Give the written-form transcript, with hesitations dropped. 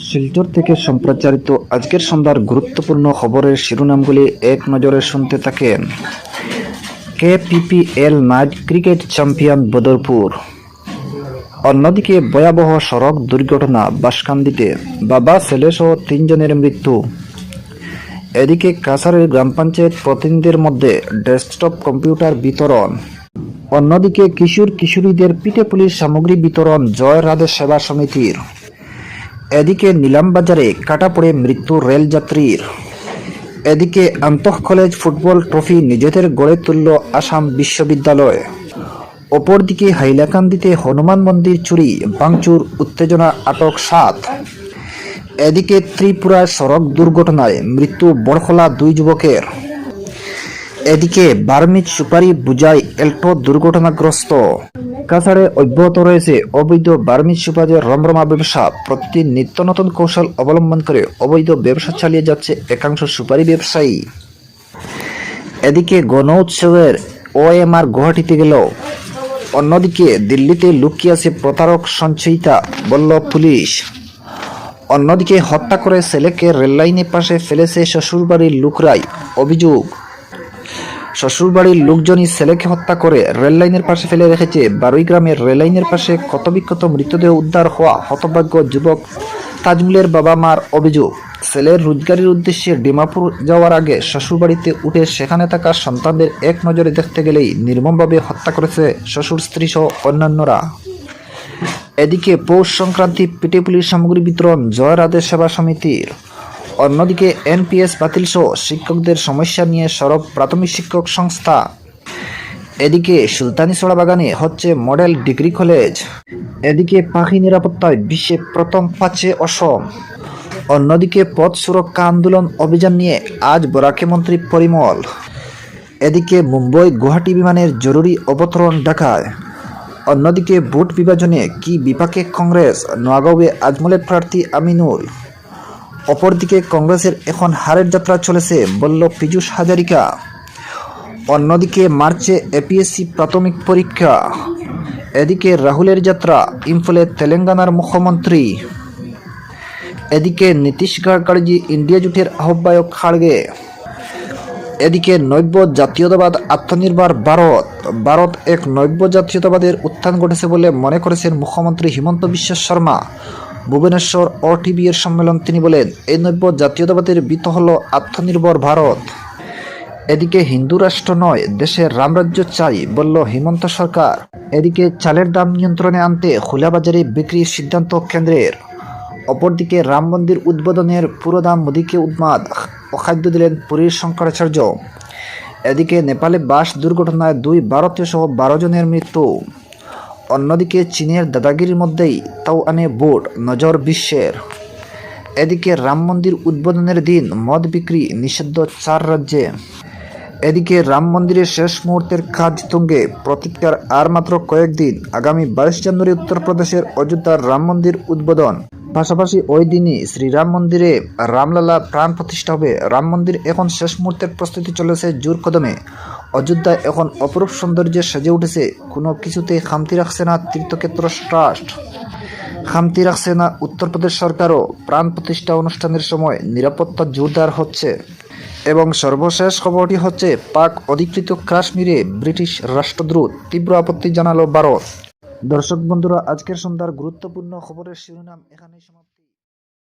শিলচর থেকে সম্প্রচারিত আজকের সন্ধ্যার গুরুত্বপূর্ণ খবরের শিরোনামগুলি এক নজরে শুনতে থাকেন। KPPL night cricket champion Badarpur. অন্যদিকে ভয়াবহ সড়ক দুর্ঘটনা বাঁশকান্দিতে, বাবা ছেলেসহ 3 জনের মৃত্যু। এদিকে কাছাড়ের গ্রাম পঞ্চায়েত প্রতিনিধিদের মধ্যে ডেস্কটপ কম্পিউটার বিতরণ। অন্যদিকে কিশোর কিশোরীদের পিঠে পুলির সামগ্রী বিতরণ জয় রাধে সেবা সমিতির। এদিকে নিলামবাজারে কাটা পড়ে মৃত্যু রেলযাত্রীর। এদিকে আন্তঃ কলেজ ফুটবল ট্রফি নিজেদের গড়ে তুলল আসাম বিশ্ববিদ্যালয়। অপরদিকে হাইলাকান্দিতে হনুমান মন্দির চুরি ভাঙচুর উত্তেজনা, আটক 7। এদিকে ত্রিপুরার সড়ক দুর্ঘটনায় মৃত্যু বড়খলা 2 যুবকের। এদিকে বার্মিজ সুপারি বুঝাই এল্টো দুর্ঘটনাগ্রস্ত। কাছাড়ে অব্যাহত রয়েছে অবৈধ বার্মিজ সুপারির রমরমা ব্যবসা। প্রতিদিন নিত্য নতুন কৌশল অবলম্বন করে অবৈধ ব্যবসা চালিয়ে যাচ্ছে একাংশ সুপারি ব্যবসায়ী। এদিকে গণ উৎসবের OMR গুয়াহাটিতে গেল। অন্যদিকে দিল্লিতে লুকিয়ে আছে প্রতারক সঞ্চয়িতা, বলল পুলিশ। অন্যদিকে হত্যা করে ছেলেকে রেললাইনের পাশে ফেলেছে শ্বশুরবাড়ির লোকরাই, অভিযোগ। শ্বশুরবাড়ির লোকজনই ছেলেকে হত্যা করে রেললাইনের পাশে ফেলে রেখেছে। বারুইগ্রামের রেললাইনের পাশে ক্ষতবিক্ষত মৃতদেহ উদ্ধার হওয়া হতভাগ্য যুবক তাজমুলের বাবা মার অভিযোগ। ছেলের রোজগারের উদ্দেশ্যে ডিমাপুর যাওয়ার আগে শ্বশুরবাড়িতে উঠে সেখানে থাকা সন্তানদের এক নজরে দেখতে গেলেই নির্মমভাবে হত্যা করেছে শ্বশুর স্ত্রী সহ অন্যান্যরা। এদিকে পৌষ সংক্রান্তি পিঠে পুলির সামগ্রী বিতরণ জয় রাধে সেবা সমিতির। অন্যদিকে NPS বাতিল সহ শিক্ষকদের সমস্যা নিয়ে সরব প্রাথমিক শিক্ষক সংস্থা। এদিকে সুলতানিছড়া বাগানে হচ্ছে মডেল ডিগ্রি কলেজ। এদিকে পাখি নিরাপত্তায় বিশ্বে প্রথম পাচ্ছে অসম। অন্যদিকে পথ সুরক্ষা আন্দোলন অভিযান নিয়ে আজ বরাকে মন্ত্রী পরিমল। এদিকে মুম্বই গুয়াহাটি বিমানের জরুরি অবতরণ ঢাকায়। অন্যদিকে ভোট বিভাজনে কি বিপাকে কংগ্রেস, নোয়াগাঁওয়ে আজমলের প্রার্থী আমিনুল। অপরদিকে কংগ্রেসের এখন হারের যাত্রা চলেছে, বলল পীযূষ হাজারিকা। অন্যদিকে মার্চে APSC প্রাথমিক পরীক্ষা। এদিকে রাহুলের যাত্রা ইম্ফলে তেলেঙ্গানার মুখ্যমন্ত্রী। এদিকে নীতিশ গাডকারি ইন্ডিয়া জোটের আহ্বায়ক খাড়গে। এদিকে নব্য জাতীয়তাবাদ আত্মনির্ভর ভারত এক নব্য জাতীয়তাবাদের উত্থান ঘটেছে বলে মনে করেছেন মুখ্যমন্ত্রী হিমন্ত বিশ্ব শর্মা। ভুবনেশ্বর OTB এর সম্মেলন তিনি বলেন, এই নব্য জাতীয়তাবাদের ভিত হল আত্মনির্ভর ভারত। এদিকে হিন্দু রাষ্ট্র নয়, দেশের রামরাজ্য চাই, বলল হিমন্ত সরকার। এদিকে চালের দাম নিয়ন্ত্রণে আনতে খোলা বাজারে বিক্রির সিদ্ধান্ত কেন্দ্রের। অপরদিকে রাম মন্দির উদ্বোধনের পুরোদাম মোদীকে উন্মাদ, অখাদ্য দিলেন পুরীর শঙ্করাচার্য। এদিকে নেপালে বাস দুর্ঘটনায় 2 ভারতীয় সহ 12 জনের মৃত্যু। অন্যদিকে চীনের দাদাগিরির মধ্যেই তাওয়ানে ভোট, নজর বিশ্বের। এদিকে রাম মন্দির উদ্বোধনের দিন মদ বিক্রি নিষিদ্ধ 4 রাজ্যে। এদিকে রাম মন্দিরের শেষ মুহূর্তের কাজ তুঙ্গে, প্রতীক্ষার আর মাত্র কয়েকদিন। আগামী 22 জানুয়ারি উত্তরপ্রদেশের অযোধ্যার রাম মন্দির উদ্বোধন। পাশাপাশি ওই দিনই শ্রীরাম মন্দিরে রামলালা প্রাণ প্রতিষ্ঠা হবে। রাম মন্দির এখন শেষ মুহূর্তের প্রস্তুতি চলেছে জোর কদমে। অযোধ্যায় এখন অপরূপ সৌন্দর্যে সেজে উঠেছে। কোনো কিছুতেই খামতি রাখছে না তীর্থক্ষেত্র ট্রাস্ট, খামতি রাখছে না উত্তরপ্রদেশ সরকারও। প্রাণ প্রতিষ্ঠা অনুষ্ঠানের সময় নিরাপত্তা জোরদার হচ্ছে। এবং সর্বশেষ খবরটি হচ্ছে, পাক অধিকৃত কাশ্মীরে ব্রিটিশ রাষ্ট্রদূত, তীব্র আপত্তি জানালো ভারত। দর্শক বন্ধুরা, আজকের সন্ধ্যার গুরুত্বপূর্ণ খবরের শিরোনাম এখানেই সমাপ্ত।